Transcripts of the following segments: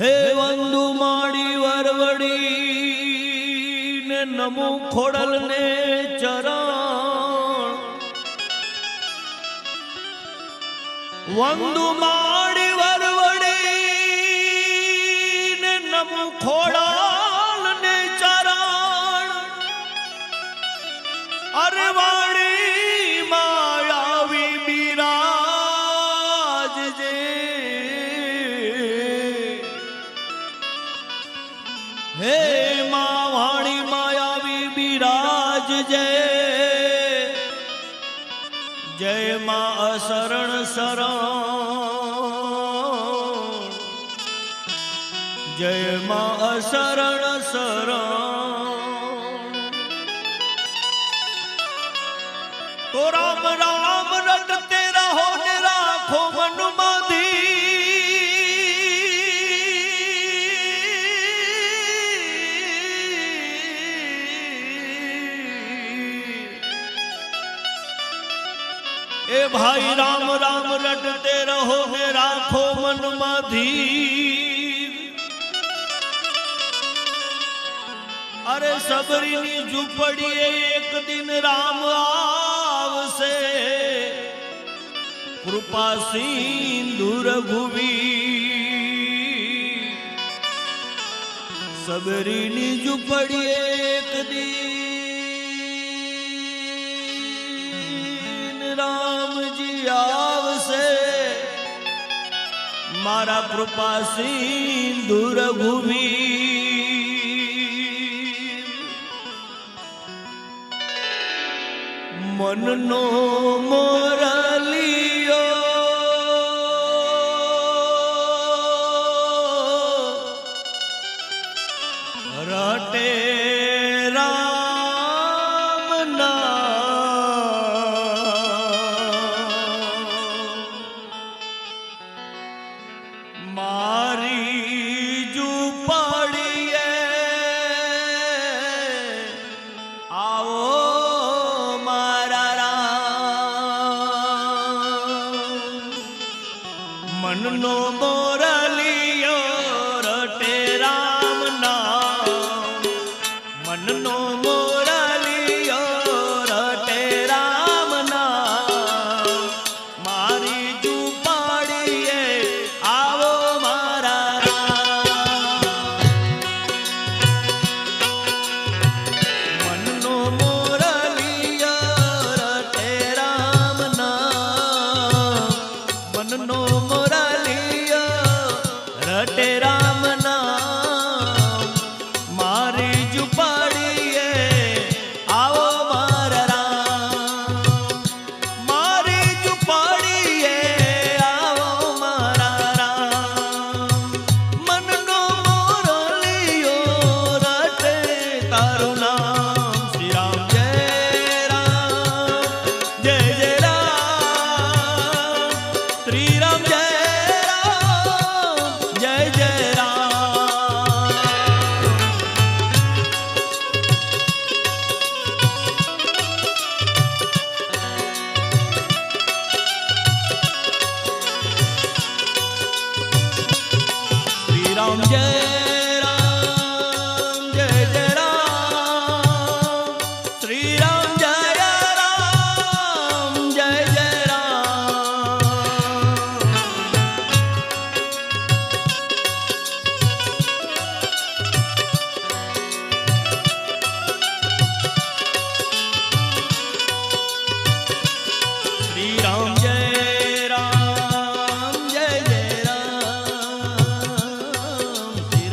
હે વંદુ માડી વરવડી ને નમો ખોડલ ને ચરણ વંદુ માડી વરવડી ને નમો ખોડલ ને ચરણ અરે વાણી માયાવી બિરાજ જે હે મા વાણી માયાવી બિરાજ જય જય મા અશરણ શરણ જય મા અશરણ શરણ તો રામ રામ રટતે રહો ને રાખો મન માધી ए भाई राम राम रटते रहो ने राखो मन माधी अरे सबरीनी झूपड़िए एक दिन राम आवसे कृपा सिंधु रघुवीर सबरीनी झूपड़िए एक दिन राम जी आवसे मारा कृपा सिंधु रघुवीर मन नो मोरलियो रटे राम नाम मारी झूपड़िए आओ मारा राम मन नो मोरलियो रटे राम नाम मन नो मोरलियो रटे राम नाम मारी झूपड़िए आओ मारा राम मन नो मोरलियो रटे राम नाम मन नो मोरलियो रटे राम नाम मारी झूपड़िए आओ मारा राम मारी झूपड़िए आओ मारा राम मन नो मोरलियो रटे तारू नाम श्री राम जय राम श्री राम जय राम जय जय राम श्री राम जय राम जय जय राम श्री राम जय राम जय जय राम श्री राम जय राम जय जय राम श्री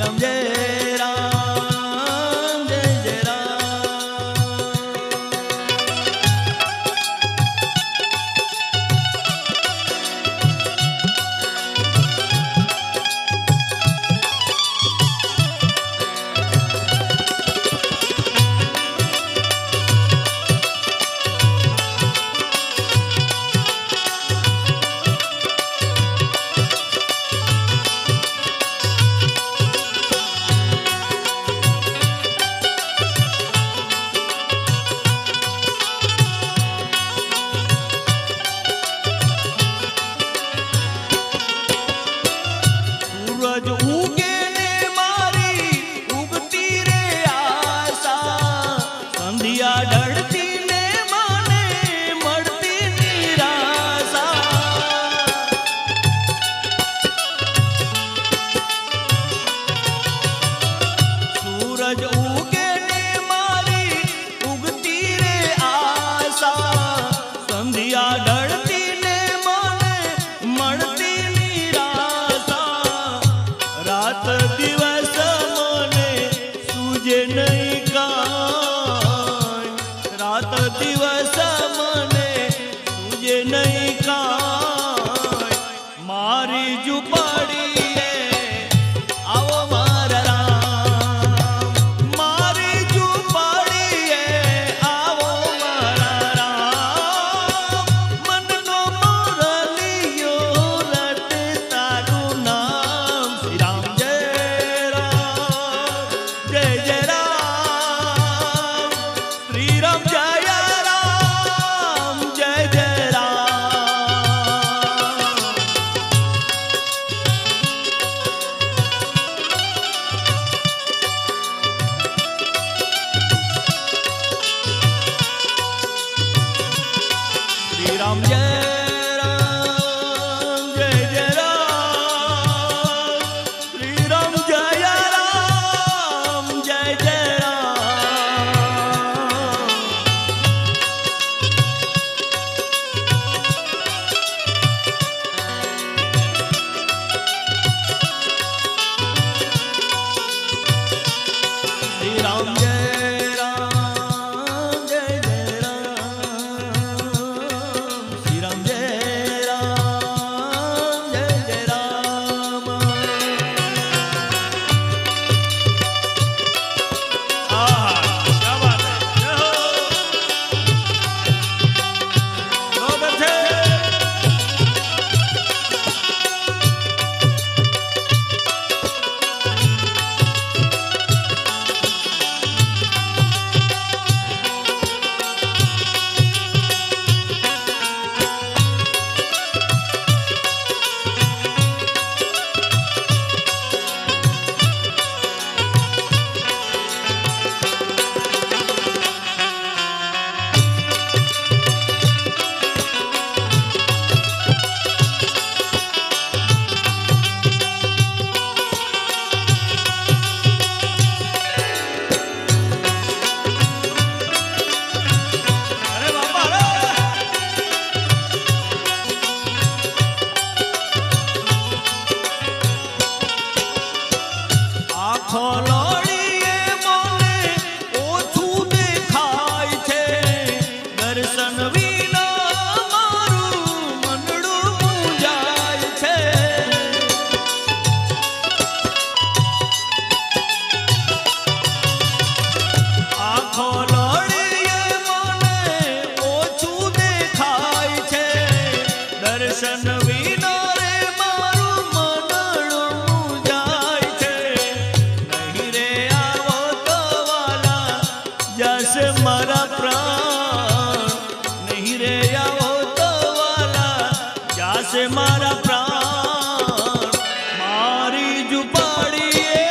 प्राण मारी जुपाड़ीए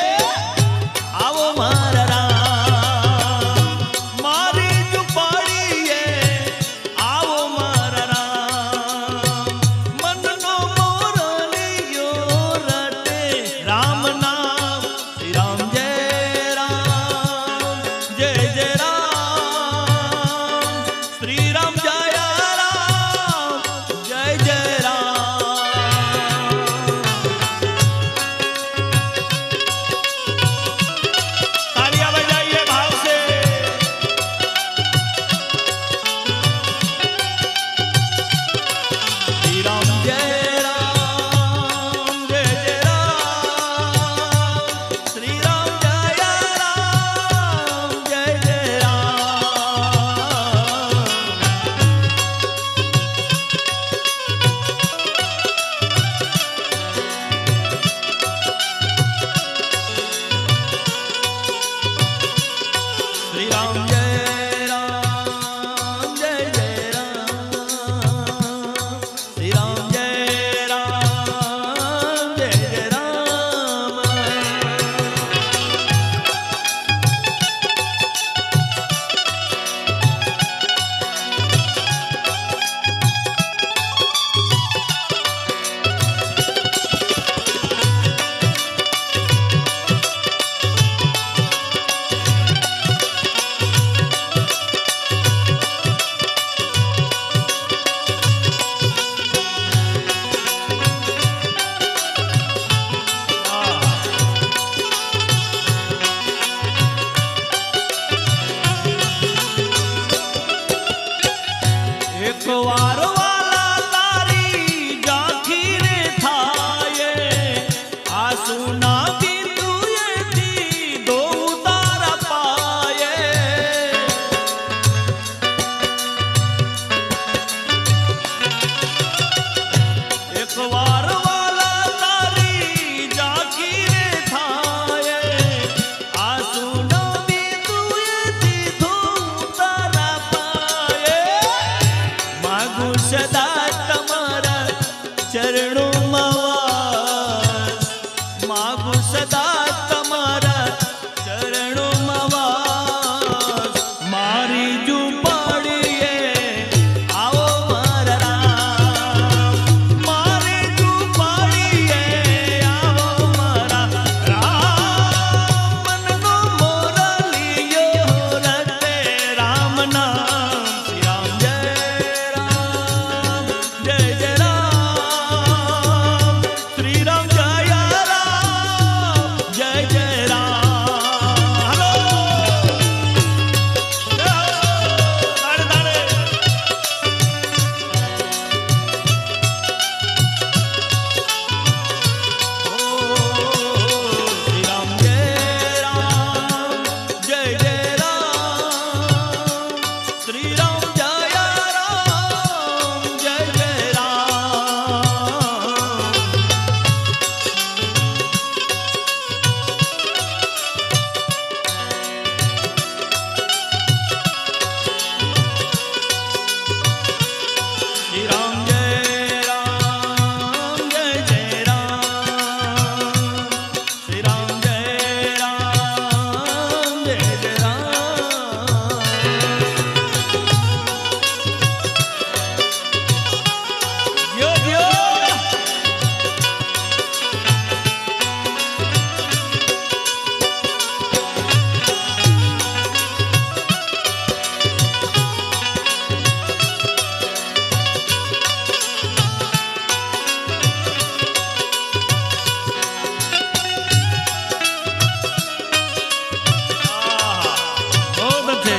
आवो मारा राम मारी जुपाड़ीए आवो मारा राम मन नो मोरलियो रटे राम नाम श्री राम जय राम जय जय राम श्री राम जय राम जय जय राम। तालियां बजाइए भाव से। श्री राम जय राम जय जय राम श्री राम जय राम जय जय राम। श्री राम जय राम जय जय राम श्री राम जय राम जय जय राम। एक वार वाला तारी जाखी रे थाये आंसू ना बिंदुए थी दो तारा पाए एक वार वाला तारी जाखी रे थाये आंसू ना बिंदुए थी दो तारा पाए मागू सदा तमारा चरणों मवास मागू सदा तमारा चरणों मवास मारी जुपाड़ीए आओ मारा राम मारी जुपाड़ीए आओ मारा राम मन नो मोरलियो रटे राम नाम श्री राम जय राम जय जय राम श्री राम जय राम जय जय राम। हेलो दाड़े दाड़े ओ श्री राम जय जय राम श्री राम जय राम जय जय राम। श्री राम जय जय राम श्री राम जय जय राम। यो यो बहुत अच्छे।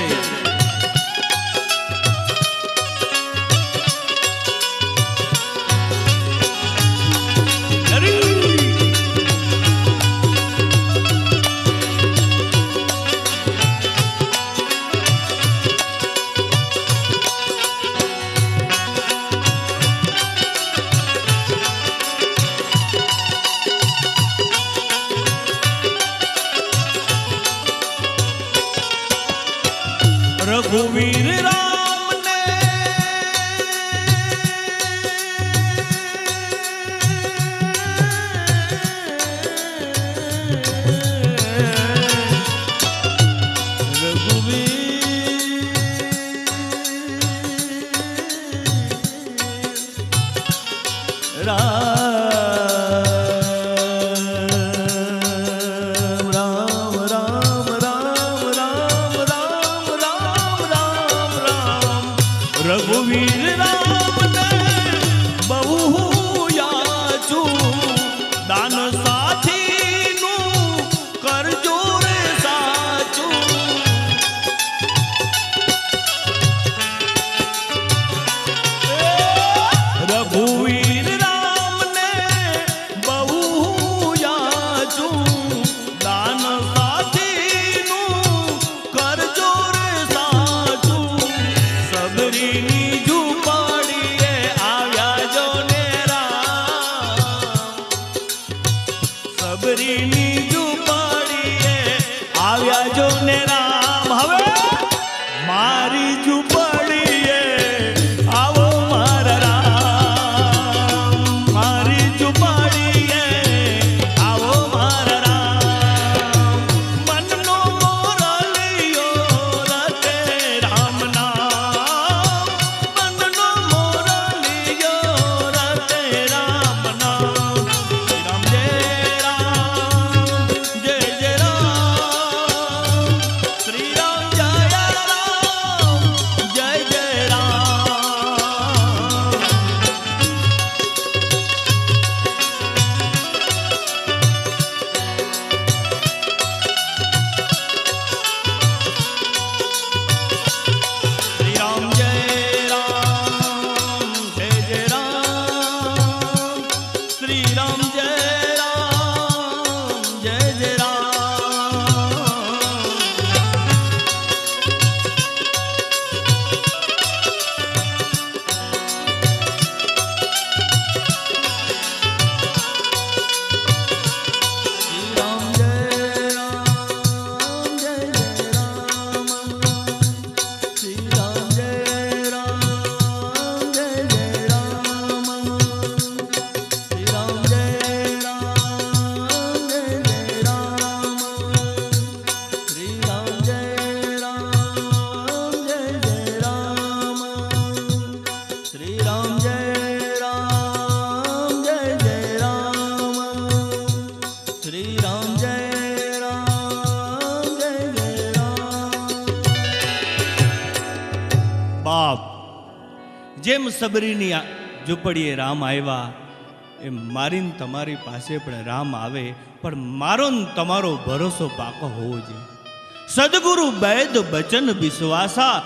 अरे रघुवीर राम ने સબરીની ઝૂંપડીએ આવ્યા જો ને રામ. હવે મારી ઝૂંપડીએ આવો મારા રામ, મારી ઝૂંપડીએ આવો મારા રામ. મનનો મોરલિયો રટે રામ નામ, મનનો મોરલિયો રટે રામ નામ. શ્રી રામ જય રામ, જય જય રામ. શ્રી રામ જય રામ, જય જય રામ. શ્રી રામ જય રામ, જય જય રામ. શ્રી રામ જય રામ, જય જય રામ. શ્રી રામ જય રામ, જય જય રામ. શ્રી રામ જય રામ, જય જય રામ. શ્રી રામ જય રામ, જય જય રામ. શ્રી રામ જય રામ, જય જય રામ. શ્રી રામ જય રામ, જય જય રામ. બાપ, જેમ સબરીની ઝૂંપડીએ રામ આવ્યા એમ મારીને તમારી પાસે પણ રામ આવે, પણ મારો ને તમારો ભરોસો પાકો હોવો જોઈએ. સદગુરુ વૈદ બચન વિશ્વાસા.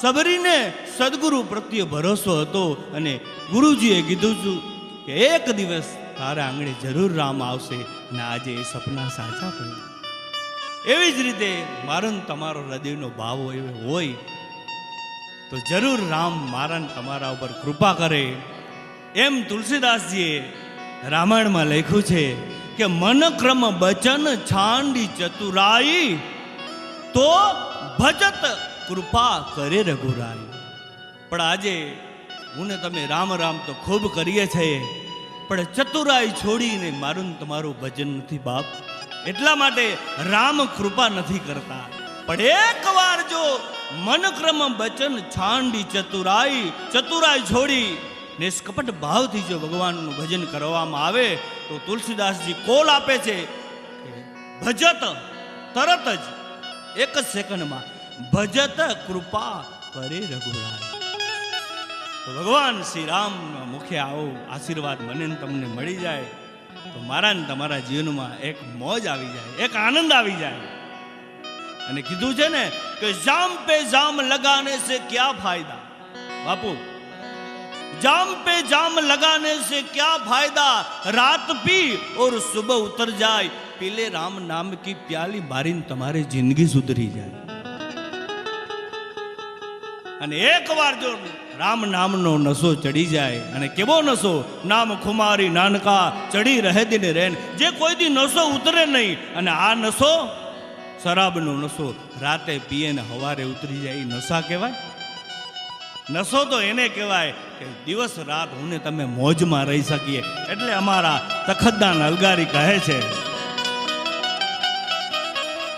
સબરીને સદગુરુ પ્રત્યે ભરોસો હતો અને ગુરુજીએ કીધું હતું કે એક દિવસ તારા આંગણે જરૂર રામ આવશે, અને આજે એ સપના સાચા પડ્યા. એવી જ રીતે મારો ને તમારો હૃદયનો ભાવ હોય તો જરૂર રામ મારા ને તમારા ઉપર કૃપા કરે. એમ તુલસીદાસજીએ રામાયણમાં લખ્યું છે કે મન ક્રમ બચન છાંડી ચતુરાઈ, તો ભજત કૃપા કરે રઘુરાઈ. પણ આજે હું ને તમે રામ રામ તો ખૂબ કરીએ છીએ, પણ ચતુરાઈ છોડીને મારું ને તમારું ભજન નથી બાપ. એટલા માટે રામ કૃપા નથી કરતા. પણ એક વાર જો મન ક્રમ બચન છાંડી ચતુરાઈ, ચતુરાઈ છોડી નિષ્કપટ ભાવથી જો ભગવાનનું ભજન કરવામાં આવે તો તુલસીદાસજી કોલ આપે છે કે ભજત, તરત જ એક જ સેકન્ડમાં ભજત કૃપા કરે રઘુરાય. તો ભગવાન શ્રી રામના મુખે આવો આશીર્વાદ મને ને તમને મળી જાય તો મારા ને તમારા જીવનમાં એક મોજ આવી જાય, એક આનંદ આવી જાય. અને કીધું છે ને કે જામ પે જામ લગાને સે ક્યા ફાયદા. બાપુ, जाम पे जाम लगाने से क्या फायदा, रात पी और सुबह उतर जाए, पीले राम नाम की प्याली मारी तुम्हारी जिंदगी सुधरी जाए. અને એક વાર જો રામ નામનો નશો ચડી જાય, અને કેવો નશો, નામ ખુમારી નાનકા ચડી રહે દિન રેન, જે કોઈ દી નશો ઉતરે નહીં. અને આ નશો શરાબનો નશો રાતે પીએ ને હવારે ઉતરી જાય, નશા કહેવાય. નશો તો એને કહેવાય કે દિવસ રાત હું ને તમે મોજમાં રહી શકીએ. એટલે અમારા તખતદાન અલગારી કહે છે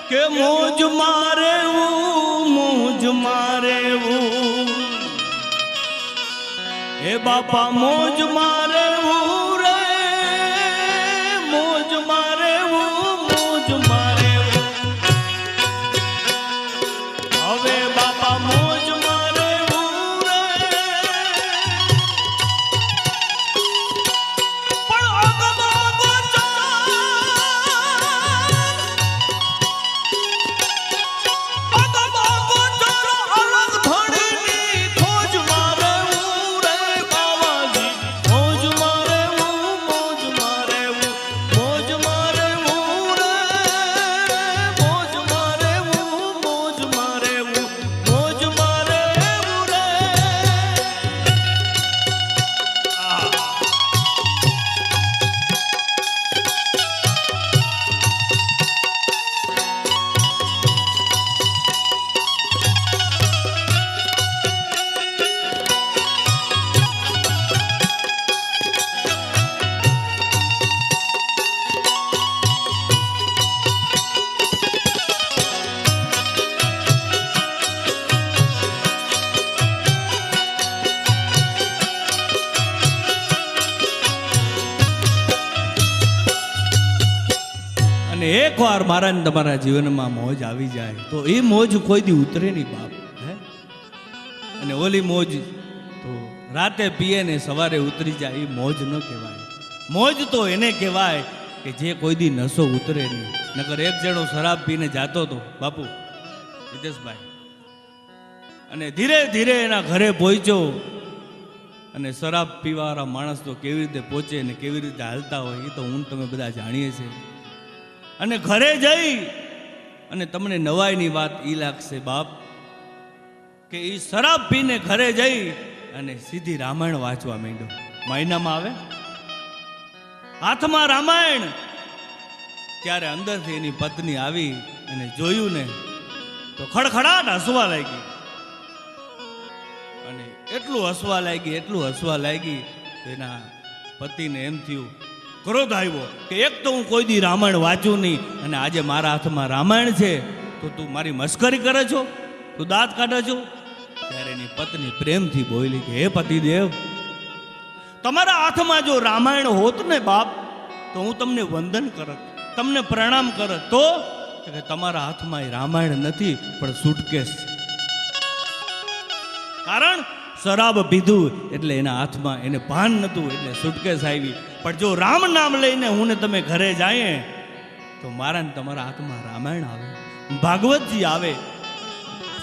કે મોજ મારે મોજ મારે હે બાપા મોજ મારે રે, મોજ મારે મોજ મારે. હવે બાપા મોજ મારે રે, પણ અગમા ગોચાર, અગમા ગોચાર અલગ ધણીની ખોજ મારે રે, બાવાજી ખોજ અને એકવાર મારા ને તમારા જીવનમાં મોજ આવી જાય તો એ મોજ કોઈ દી ઉતરે નહીં બાપ. હે અને ઓલી મોજ તો રાતે પીએ ને સવારે ઉતરી જાય, એ મોજ ન કહેવાય. મોજ તો એને કહેવાય કે જે કોઈ દી નશો ઉતરે નહીં. નકર એક જણો શરાબ પીને જાતો હતો બાપુ હિતેશભાઈ, અને ધીરે ધીરે એના ઘરે પહોંચ્યો. અને શરાબ પીવાવાળા માણસ તો કેવી રીતે પહોંચે ને કેવી રીતે હાલતા હોય એ તો હું તમે બધા જાણીએ છીએ. અને ઘરે જઈ અને તમને નવાઈની વાત એ લાગશે બાપ કે એ શરાબ પીને ઘરે જઈ અને સીધી રામાયણ વાંચવા માંડ્યો. મહિનામાં આવે હાથમાં રામાયણ. ત્યારે અંદરથી એની પત્ની આવી અને જોયું ને તો ખડખડાટ હસવા લાગી. અને એટલું હસવા લાગી તો એના પતિને એમ થયું, ક્રોધ આવ્યો કે એક તો હું કોઈ દી રામાયણ વાંચું નહીં અને આજે મારા હાથમાં રામાયણ છે તો તું મારી મસ્કરી કરે છો, તું દાંત કાઢે છો. ત્યારે એની પત્ની પ્રેમથી બોલી કે હે પતિદેવ, તમારા હાથમાં જો રામાયણ હોત ને બાપ તો હું તમને વંદન કરત, તમને પ્રણામ કરત. તો કે તમારા હાથમાં એ રામાયણ નથી પણ સુટકેસ છે. કારણ શરાબ પીધું એટલે એના હાથમાં એને ભાન નહોતું એટલે સુટકેસ આવી. પણ જો રામ નામ લઈને હું ને તમે ઘરે જઈએ તો મારા ને તમારા હાથમાં રામાયણ આવે, ભાગવતજી આવે,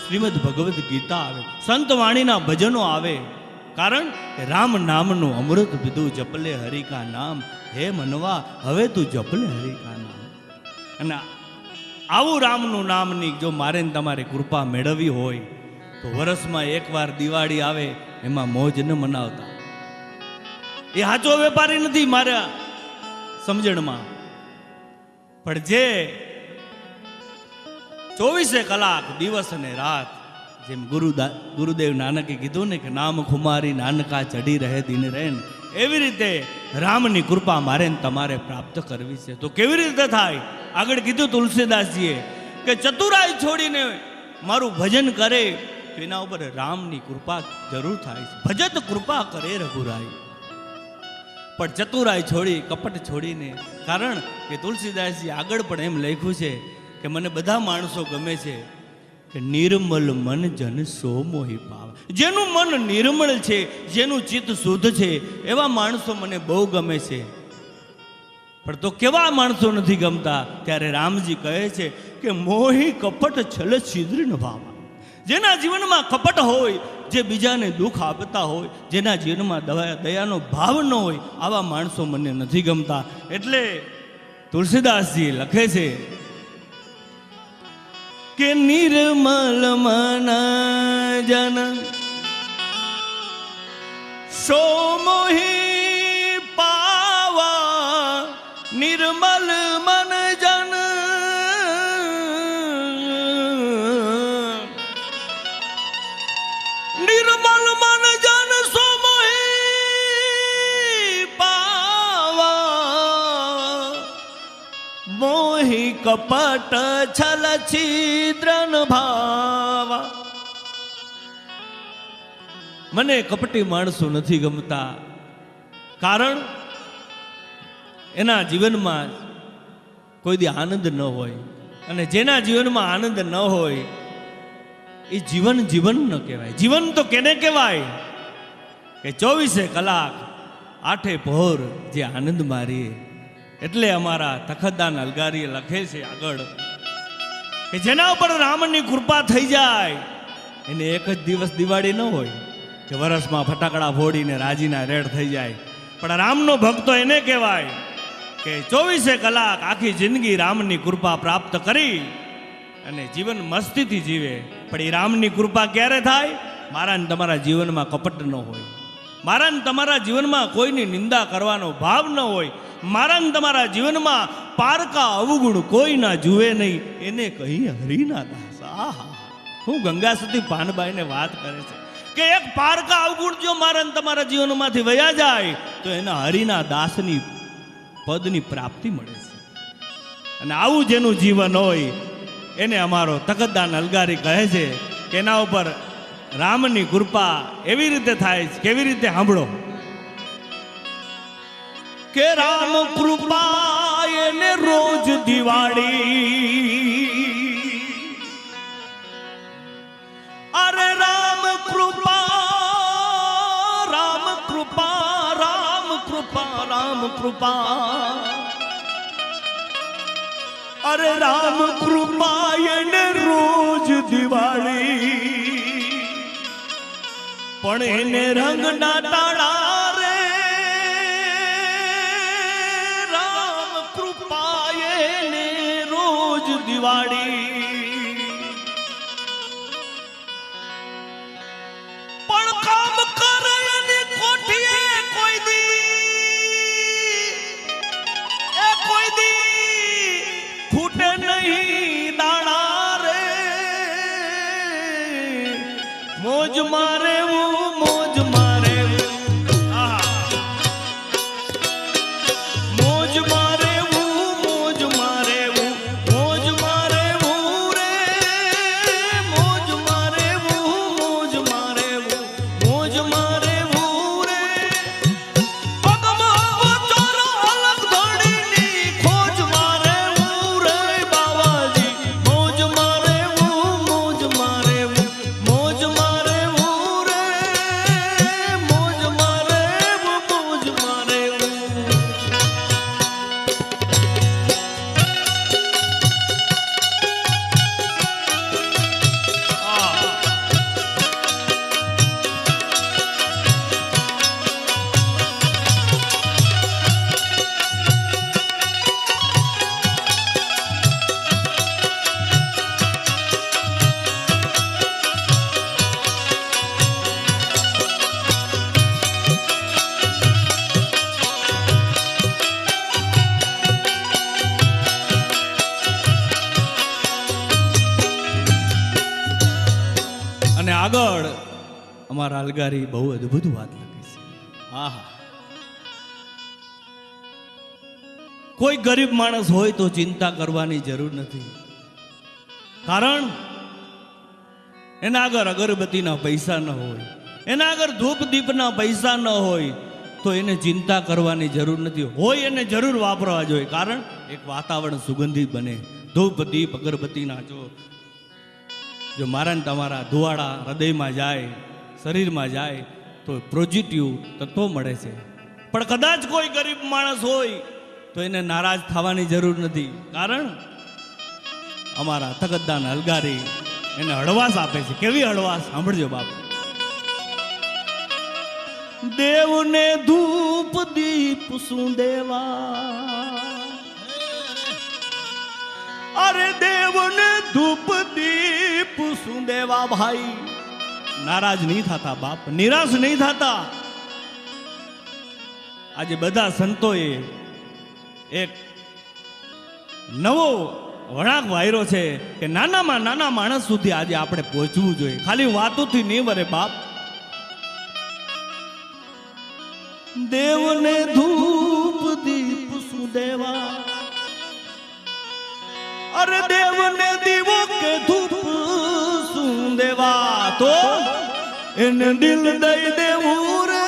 શ્રીમદ ભગવદ્ ગીતા આવે, સંત વાણીના ભજનો આવે. કારણ કે રામ નામનું અમૃત પીધું, જપલે હરિકા નામ. હે મનવા હવે તું જપલે હરિકા નામ. અને આવું રામનું નામની જો મારે ને તમારે કૃપા મેળવવી હોય તો વર્ષમાં એકવાર દિવાળી આવે એમાં મોજ ન મનાવતા. એ સાચો વેપારી નથી મારા સમજણમાં. પણ જે 24 કલાક દિવસ અને રાત, જેમ ગુરુદેવ નાનકે કીધું ને કે નામ ખુમારી નાનકા ચડી રહે દિન રેન, એવી રીતે રામની કૃપા મારે ને તમારે પ્રાપ્ત કરવી છે. તો કેવી રીતે થાય? આગળ કીધું તુલસીદાસજીએ કે ચતુરાઈ છોડીને મારું ભજન કરે તો એના ઉપર રામની કૃપા જરૂર થાય છે. ભજત કૃપા કરે રઘુરાય. પણ ચતુરાઈ છોડી, કપટ છોડીને, કારણ કે તુલસીદાસજી આગળ પણ એમ લખ્યું છે કે મને બધા માણસો ગમે છે કે નિર્મલ મન જન સો મોહી પાવે. જેનું મન નિર્મળ છે, જેનું ચિત્ત શુદ્ધ છે, એવા માણસો મને બહુ ગમે છે. પણ તો કેવા માણસો નથી ગમતા? ત્યારે રામજી કહે છે કે મોહી કપટ છલ છિદ્ર ન ભાવા. જેના જીવનમાં કપટ હોય, જે બીજાને દુઃખ આપતા હોય, જેના જીવનમાં દયાનો ભાવ ન હોય, આવા માણસો મને નથી ગમતા. એટલે તુલસીદાસજી લખે છે કે નિર્મલ મન જન સો મોહી પાવા. નિર્મલ મન જન નિર્મલ મન જન સો મોહી પાવા. મોહી કપટ છલ છિદ્ર ન ભાવા. મને કપટી માણસો નથી ગમતા. કારણ એના જીવનમાં કોઈ દી આનંદ ન હોય, અને જેના જીવનમાં આનંદ ન હોય એ જીવન જીવન ન કહેવાય. જીવન તો કેને કહેવાય કે 24 કલાક 8 પહોર જે આનંદ મારીએ. એટલે અમારા તખતદાન અલગારીએ લખે છે આગળ કે જેના ઉપર રામની કૃપા થઈ જાય એને એક જ દિવસ દિવાળી ન હોય કે વરસમાં ફટાકડા ફોડીને રાજીના રેડ થઈ જાય. પણ રામનો ભક્તો એને કહેવાય કે 24 કલાક આખી જિંદગી રામની કૃપા પ્રાપ્ત કરી અને જીવન મસ્તીથી જીવે. પણ એ રામની કૃપા ક્યારે થાય? મારા ને તમારા જીવનમાં કપટ ન હોય, મારા ને તમારા જીવનમાં કોઈની નિંદા કરવાનો ભાવ ન હોય, મારા ને તમારા જીવનમાં પારકા અવગુણ કોઈ ના જુએ નહીં, એને કહી હરિના દાસ. આહા, હું ગંગા સુધી પાનબાઈને વાત કરે છે કે એક પારકા અવગુણ જો મારા ને તમારા જીવનમાંથી વયા જાય તો એના હરિના દાસની પદની પ્રાપ્તિ મળે છે. અને આવું જેનું જીવન હોય એને અમારો તખતદાન અલગારી કહે છે કે એના ઉપર રામની કૃપા એવી રીતે થાય છે. કેવી રીતે? સાંભળો કે રામ કૃપા એને રોજ દિવાળી અરે રામ કૃપા રામ કૃપા રામ કૃપા રામ કૃપા અરે રામ કૃપા એને રોજ દિવાળી પણ એને રંગ ના તાળા રે રામ કૃપા એને રોજ દિવાળી પણ કામ કરે એની કોઠીએ કોઈ દી ફૂટે નહીં દાણા રે મોજ મારે મોજ મારે મોજ મારે મોજ મારે મોજ મારે રે મોજ મારે મોજ મારે મોજ મારે રે પગમાં ચોરો અલગ ધડીની ખોજ મારે રે બાવાજી મોજ મારે મોજ મારે મોજ મારે રે મોજ મારે મોજ મારે અને આગળ અમારા અલગારી બહુ અદ્ભુત વાત લખી છે. આહા, કોઈ ગરીબ માણસ હોય તો ચિંતા કરવાની જરૂર નથી, કારણ એના આગળ અગરબત્તીના પૈસા ન હોય, એના આગળ ધૂપ દીપના પૈસા ન હોય તો એને ચિંતા કરવાની જરૂર નથી. હોય એને જરૂર વાપરવા જોઈએ, કારણ એક વાતાવરણ સુગંધિત બને. ધૂપ દીપ અગરબત્તીના જો મારા ને તમારા ધુવાડા હૃદયમાં જાય, શરીરમાં જાય તો પોઝિટિવ તત્વો મળે છે. પણ કદાચ કોઈ ગરીબ માણસ હોય તો એને નારાજ થવાની જરૂર નથી, કારણ અમારા તકદ્દાન અલગારી એને હળવાશ આપે છે. કેવી હળવાશ સાંભળજો બાપ. દેવને ધૂપ દીપ શું દેવા, અરે દેવને ધૂપ દીપ શું દેવા ભાઈ. નારાજ નહીં થતા બાપ, નિરાશ નહીં થતા. આજે બધા સંતોએ એક નવો વળાંક વાયરો છે કે નાનામાં નાના માણસ સુધી આજે આપણે પહોંચવું જોઈએ, ખાલી વાતોથી નહીં વરે બાપ. દેવને ધૂપ દીપ શું દેવા, અરે દેવને દીવો કે ધૂપ શું દેવા, તો એને દિલ દઈ દેવું રે.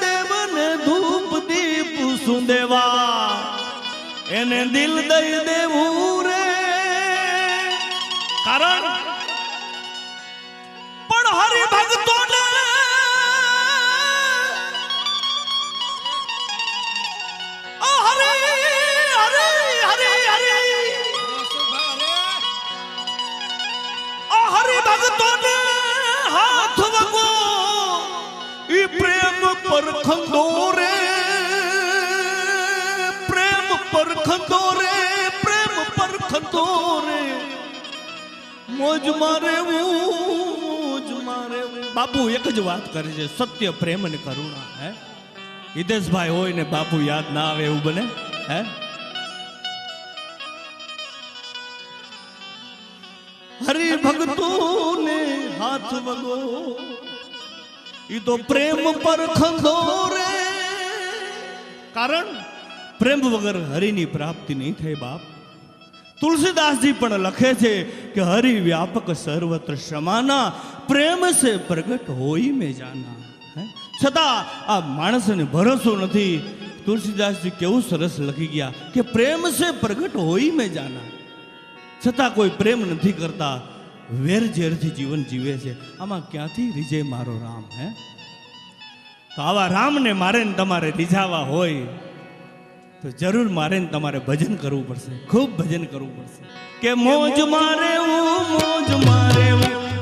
દેવને ધૂપ દીપ શું દેવા, એને દિલ દઈ દેવું રે. કારણ પણ હરિભક્તોને હરિભક્તોને હાથ વગો ઈ પ્રેમ પર ખંડો રે, પ્રેમ પર ખંડો રે, પ્રેમ પર ખંડો રે. મોજ મારે મોજ મારે. બાપુ એક જ વાત કરે છે, સત્ય પ્રેમ અને કરુણા. હે હિતેશભાઈ હોય ને બાપુ યાદ ના આવે એવું બને? હે હરિભક્તોને હાથ વગો ઈ તો પ્રેમ પર ખંડો રે. કારણ પ્રેમ વગર હરિની પ્રાપ્તિ નહીં થાય બાપ. તુલસીદાસજી પણ લખે છે કે હરિ વ્યાપક સર્વત્ર સમાના, પ્રેમ સે પ્રગટ હોય મેં જાના. છતાં આ માણસને ભરોસો નથી તુલસીદાસજી કેવું સરસ લખી ગયા કે પ્રેમ સે પ્રગટ હોઈ મેં જાના, છતાં કોઈ પ્રેમ નથી કરતા, વેર ઝેરથી જીવન જીવે છે. આમાં ક્યાંથી રીઝે મારો રામ? હે, તો આવા રામને મારે ને તમારે રીઝાવા હોય તો જરૂર મારે ને તમારે ભજન કરવું પડશે, ખૂબ ભજન કરવું પડશે. કે મોજ મારે મોજ મારે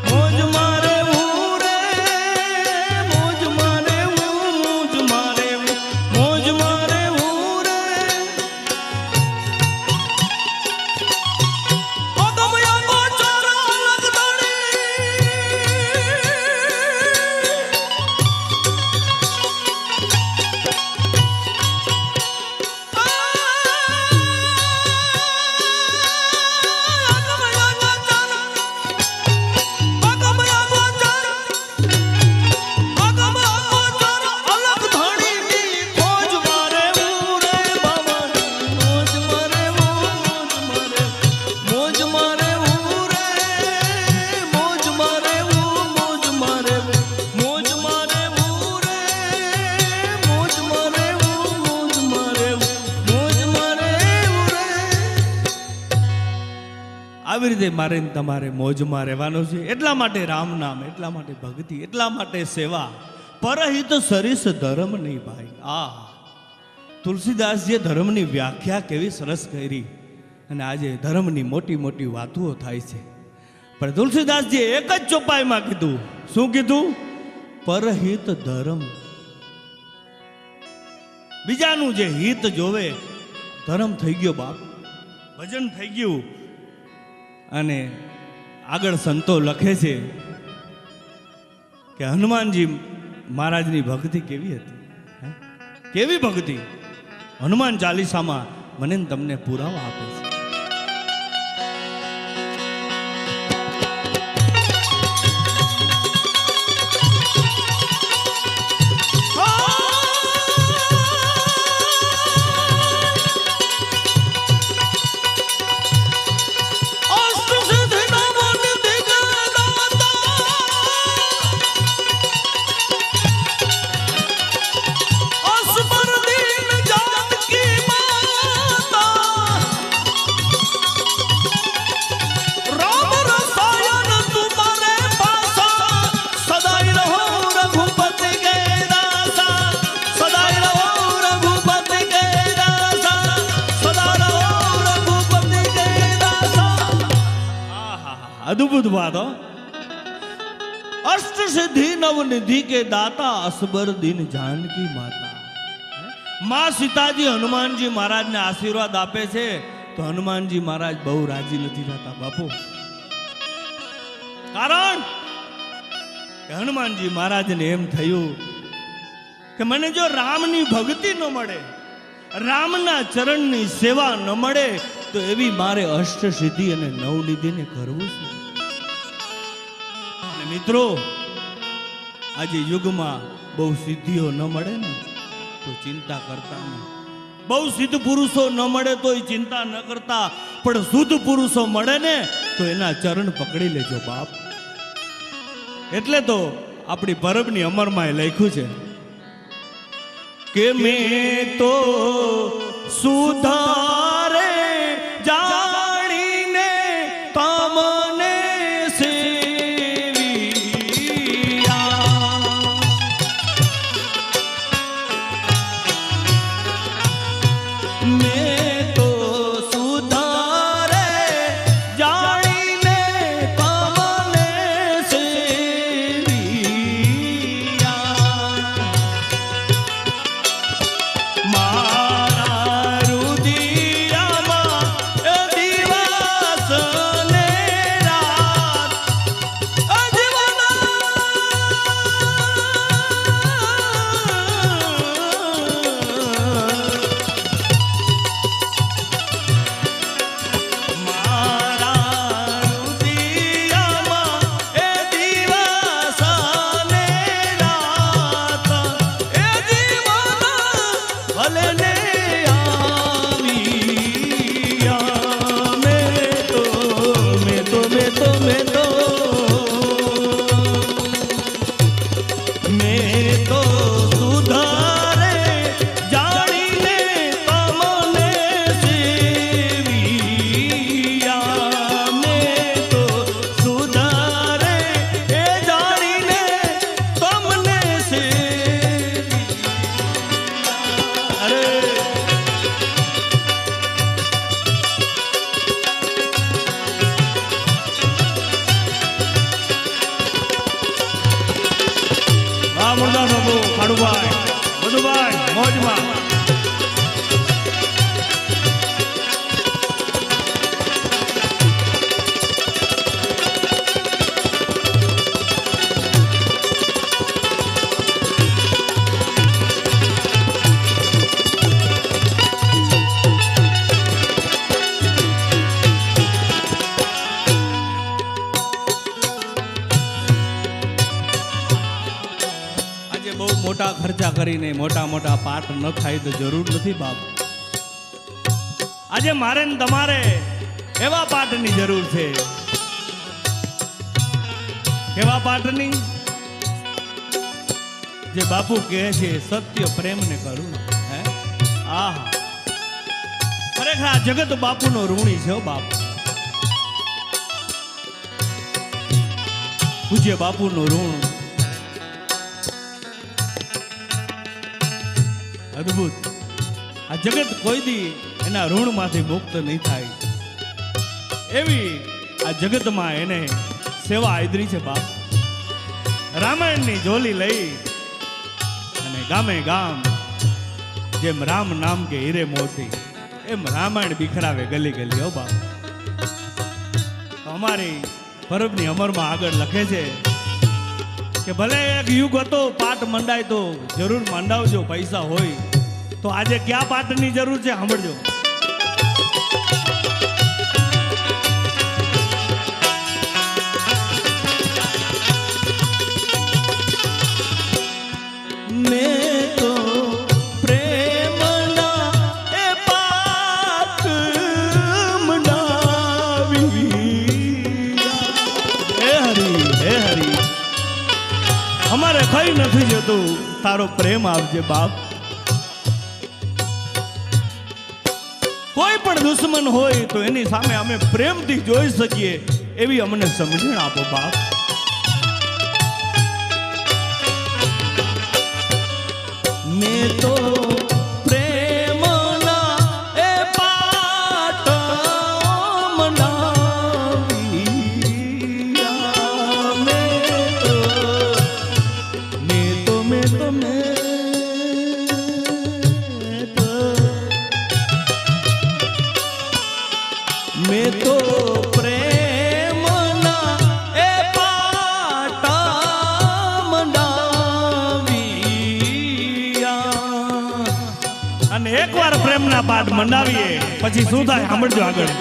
મોજ મારે રે, મોજ મારે મોજ મારે મોજ મારે રે. આવી રીતે મારે ને તમારે મોજમાં રહેવાનું છે. એટલા માટે રામ નામ, એટલા માટે ભક્તિ, એટલા માટે સેવા. પરહિત સરીસ ધર્મ નહીં ભાઈ. તુલસીદાસજીએ ધર્મની વ્યાખ્યા કેવી સરસ કરી, અને આજે ધર્મની મોટી મોટી વાતો થાય છે. પણ તુલસીદાસજીએ એક જ ચોપાઈમાં કીધું. શું કીધું? પરહિત ધર્મ. બીજાનું જે હિત જોવે, ધર્મ થઈ ગયો બાપ, ભજન થઈ ગયું. અને આગળ સંતો લખે છે કે હનુમાનજી મહારાજની ભક્તિ કેવી હતી, કેવી ભક્તિ. હનુમાન ચાલીસામાં મને તમને પુરાવા આપે છે. अद्भुत बात हो. अष्ट सिद्धि नव निधि के दाता, असबर दिन जानकी माता. मां सीताजी हनुमानजी महाराज ने आशीर्वाद आपे छे तो हनुमानजी महाराज बहु राजी नहीं रहता बापू. कारण हनुमानजी महाराज ने एम थयु कि मने जो रामनी भक्ति न मळे, रामना चरणनी सेवा न मळे तो एवी मारे अष्ट सिद्धि अने नवनिधि ने करवुं छे. મિત્રો, આજે યુગમાં બહુ સિદ્ધિઓ ન મળે ને તો ચિંતા કરતા નહીં. બહુ સિદ્ધ પુરુષો ન મળે તો ચિંતા ન કરતા, પણ શુદ્ધ પુરુષો મળે ને તો એના ચરણ પકડી લેજો બાપ. એટલે તો આપણી પરબની અમરમાં લખ્યું છે કે મેં તો સુધારે જાણીને તમને मैं तो सुधारे जानी કરીને મોટા મોટા પાઠ ન થાય તો જરૂર નથી બાપ. આજે મારે ને તમારે એવા પાઠની જરૂર છે. કેવા પાઠની? જે બાપુ કહે છે સત્ય પ્રેમ ને કરુણા. હે આહા, ખરેખર આ જગત બાપુનો ઋણી છે બાપ. પૂજ્ય બાપુનું ઋણ અદ્ભુત. આ જગત કોઈ દી એના ઋણમાંથી મુક્ત નહીં થાય એવી આ જગતમાં એને સેવા આદરી છે બાપ. રામાયણની ઝોલી લઈ અને ગામે ગામ જેમ રામ નામ કે હીરે મોતી એમ રામાયણ બિખરાવે ગલી ગલી. હો બાપ, અમારી પરબની અમરમાં આગળ લખે છે કે ભલે એક યુગ હતો પાઠ મંડાય તો જરૂર મંડાવજો, પૈસા હોય તો. આજે ક્યાં પાઠની જરૂર છે સાંભળજો. અમારે કઈ નથી જતું, તારો પ્રેમ આવજે બાપ. કોઈ પણ દુશ્મન હોય તો એની સામે અમે પ્રેમથી જોઈ શકીએ એવી અમને સમજણ આપો બાપ. મેં તો મેં તો પ્રેમના એ પાટા મંડાવ્યા. અને એકવાર પ્રેમના પાઠ મંડાવીએ પછી શું થાય સાંભળજો આગળ.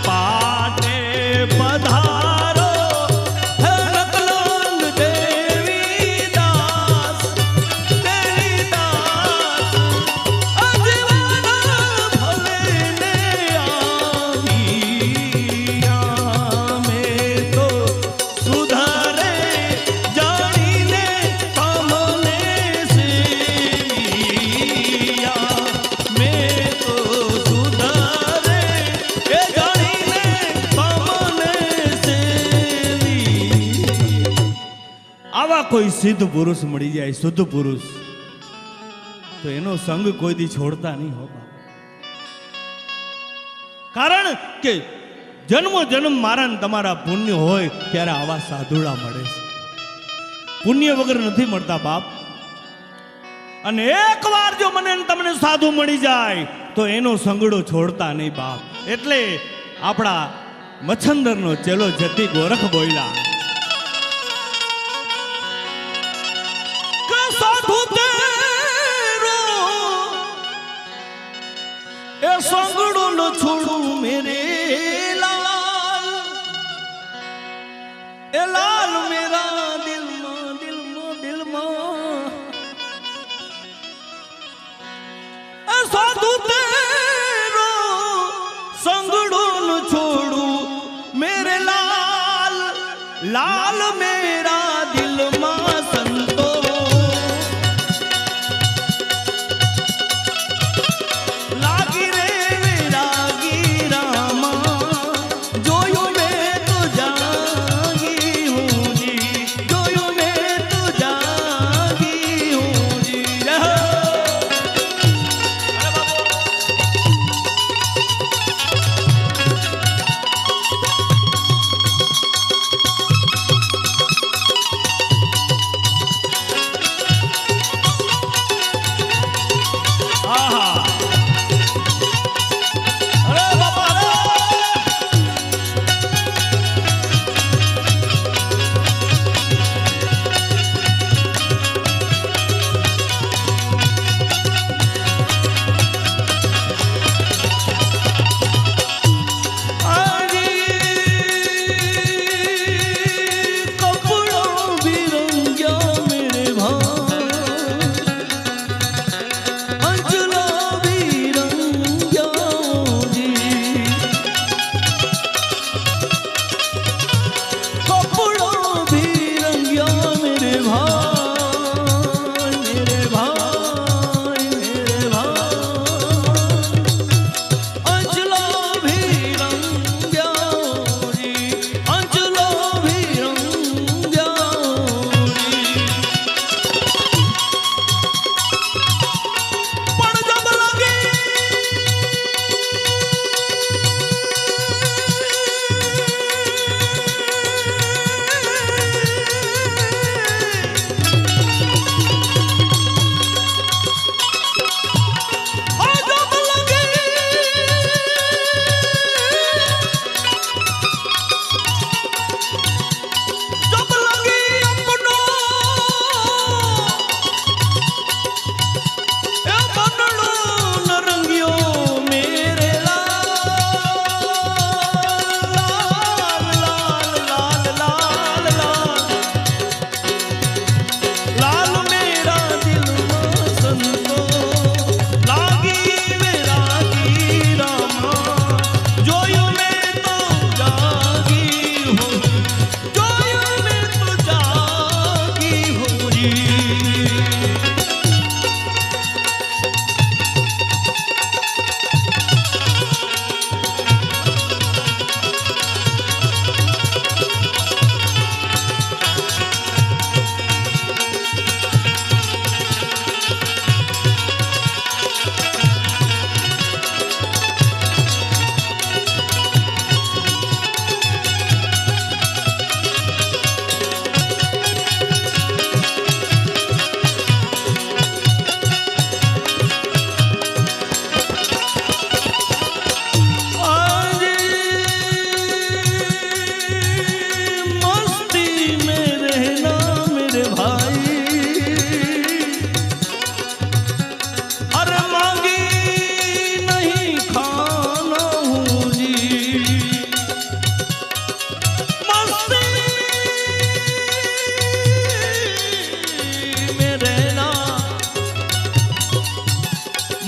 પાટે પધારો કોઈ સિદ્ધ પુરુષ મળી જાય, શુદ્ધ પુરુષ, તો એનો સંગ કોઈ દી છોડતા નહીં હોતા. કારણ કે જન્મો જન્મ મારા ને તમારા પુણ્ય હોય ત્યારે આવા સાધુડા મળે છે. પુણ્ય વગર નથી મળતા બાપ. અને એકવાર જો મને તમને સાધુ મળી જાય તો એનો સંગડો છોડતા નહીં બાપ. એટલે આપણા મચ્છંદરનો ચેલો જતી ગોરખ બોયલા, સંગડો ન છોડું મેરે લાલ, એ લાલ મેરા દિલમાં દિલમાં દિલમાં સાધુ તેરો સંગડો ન છોડું મેરે લાલ, લાલ મેરા દિલમાં સંતો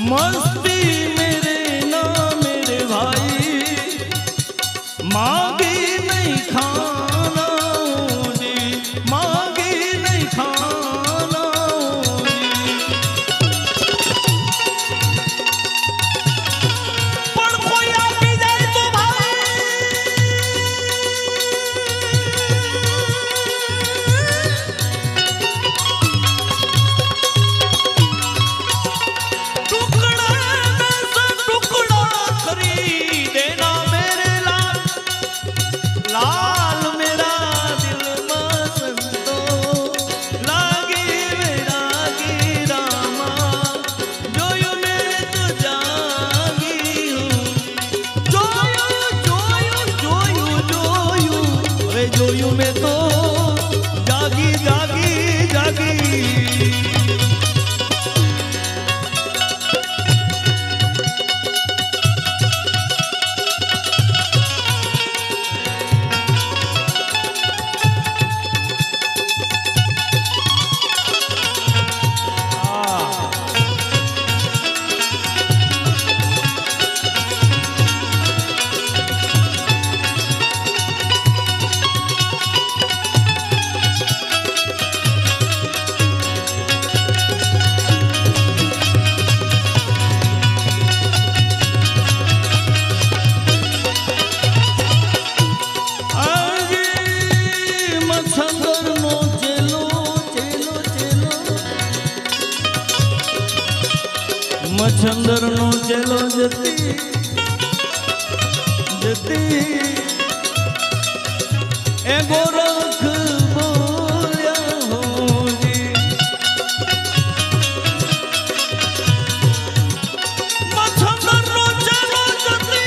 मस्ती मेरे ना मेरे भाई, मांगी नहीं खाना जी, मांगी नहीं खाना पर कोई आपी जाए तो भाई टुकड़ा में से टुकड़ा खरीदेना मेरे लाल, लाल मेरा दिल मसंतो लागी मेरा की रामा, जोयो मेरे तो जागी हूँ, जोयो जोयो जोयो जोयो वे जोयो में तो जागी जागी जागी। मच्छंदर नो चलो जती जती ए गोरख बोलिया हो जी, मच्छंदर नो चलो जती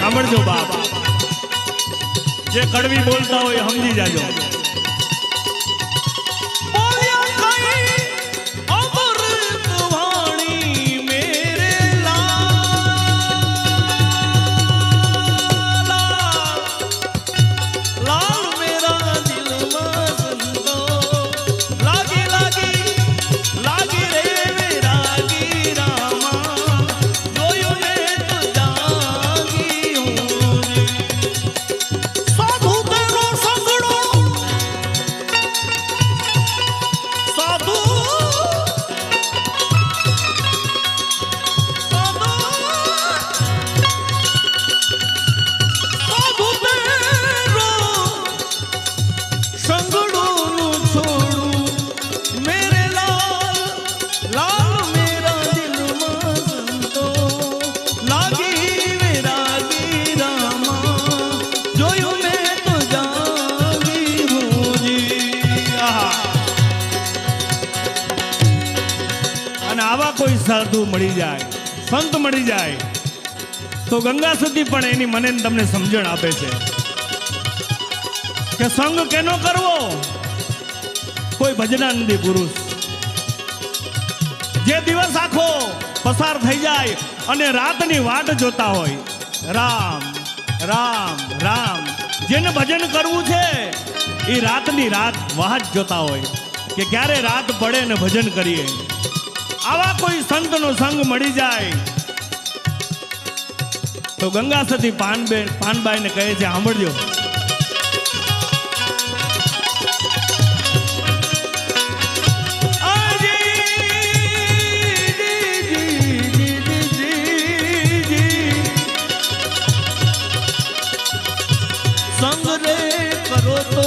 સાંભળજો બાપ, જે કડવી બોલતા હોય સમજી જાજો। કોઈ સાધુ મળી જાય, સંત મળી જાય તો ગંગા સતી પણ એની મને તમને સમજણ આપે છે કે સંગ કેનો કરવો। કોઈ ભજનાનંદી પુરુષ જે દિવસ આખો પસાર થઈ જાય અને રાતની વાટ જોતા હોય, રામ રામ રામ, જેને ભજન કરવું છે એ રાતની રાત વાટ જોતા હોય કે ક્યારે રાત પડે ને ભજન કરીએ। આવા કોઈ સંતનો સંગ મળી જાય તો ગંગા સતી પાનબાઈને કહે છે, સાંભળજો સંગ રે કરો તો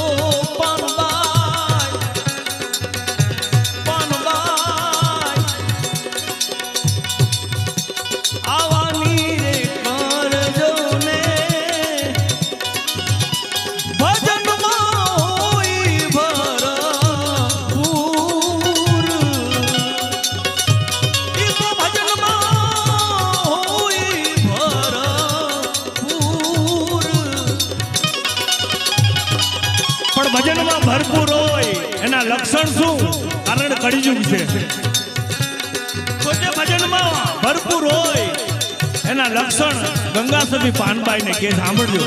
કળિયુગ છે. તો જે ભજનમાં ભરપૂર હોય એના લક્ષણ ગંગા સતી પાનબાઈને કે સાંભળજો.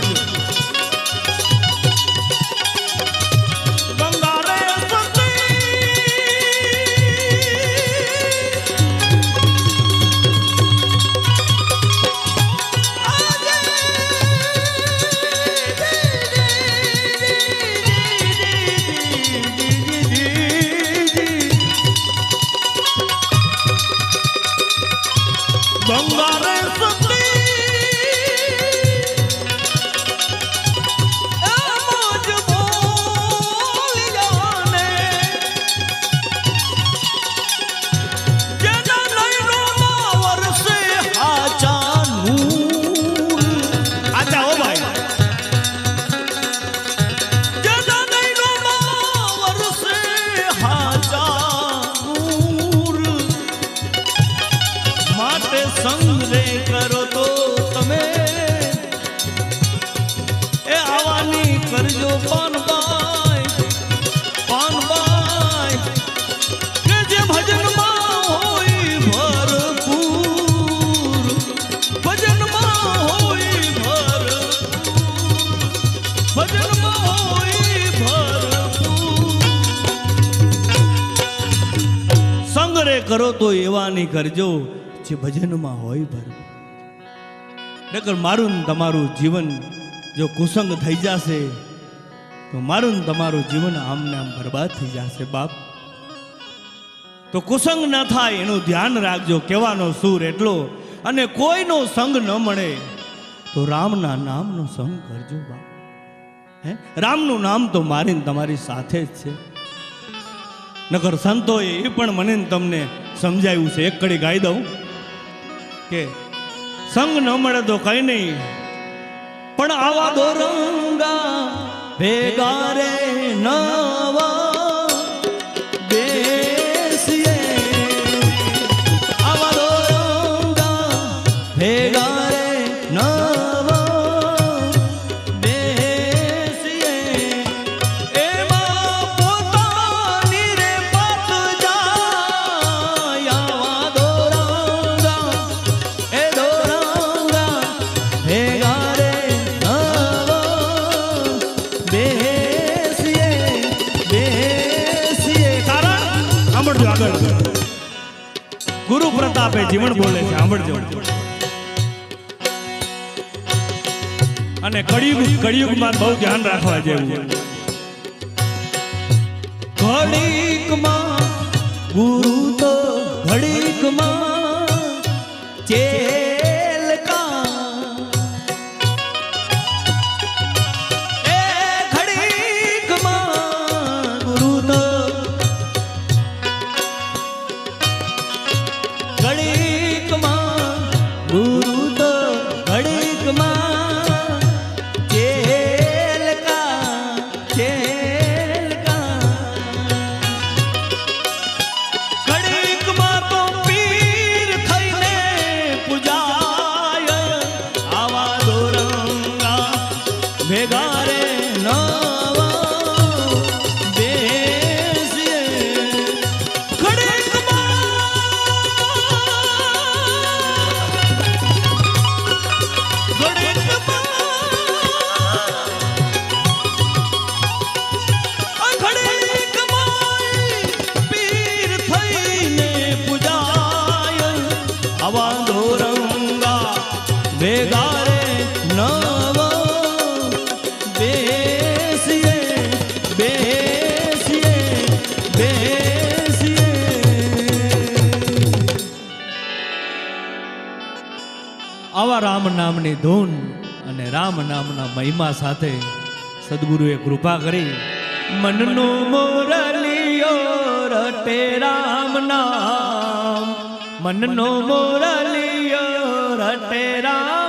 કરજો પાનબાઈ પાનબાઈ કે જે ભજનમાં હોય ભરપૂર ભજનમાં હોય ભરપૂર ભજનમાં હોય ભરપૂર સંગરે કરો તો એવા નહીં કરજો જે ભજનમાં હોય ભરપૂર. નકર મારું ને તમારું જીવન જો કુસંગ થઈ જશે તો મારું ને તમારું જીવન આમને આમ બરબાદ થઈ જશે બાપ. તો કુસંગ ન થાય એનું ધ્યાન રાખજો. કહેવાનો સૂર એટલો, અને કોઈનો સંગ ન મળે તો રામના નામનો સંગ કરજો બાપ. હે, રામનું નામ તો મારી ને તમારી સાથે જ છે. નકર સંતોએ એ પણ મને ને તમને સમજાવ્યું છે. એક કડી ગાઈ દઉં કે સંગ ન મળે તો કઈ નહીં, પણ આવા દોરંગા ભેગા રે નવા બેસીએ, આવા દોરંગા ભેગા રે નવા બેસીએ, એમાં પોતાની રે પાત જાય. આવા દોરંગા એ દોરંગા ભેગા ગુરુ પ્રતાપે જીવન બોલે છે. સાંભળજો. અને કળિયુગમાં બહુ ધ્યાન રાખવા જેવું. ઘડીકમાં ગુરુ તો ઘડીકમાં ચેલકા, એ ઘડીકમાં ગુરુ તો ઘડીકમાં ગુરુ તો ઘડીકમાં ચેલકા ચેલકા, ઘડીકમાં તો પીર થઈને પૂજાય. આવા દોરંગા ભેગા રે નવા બેસીએ, આવા દોરંગા ભેગા રે નવા બેસીએ બેસીએ બેસીએ. આવા રામ નામની ધૂન અને રામ નામના મહિમા સાથે સદગુરુએ કૃપા કરી મનનો મોરલિયો રટે રામ નામ, મનનો મોરલિયો રટે રામ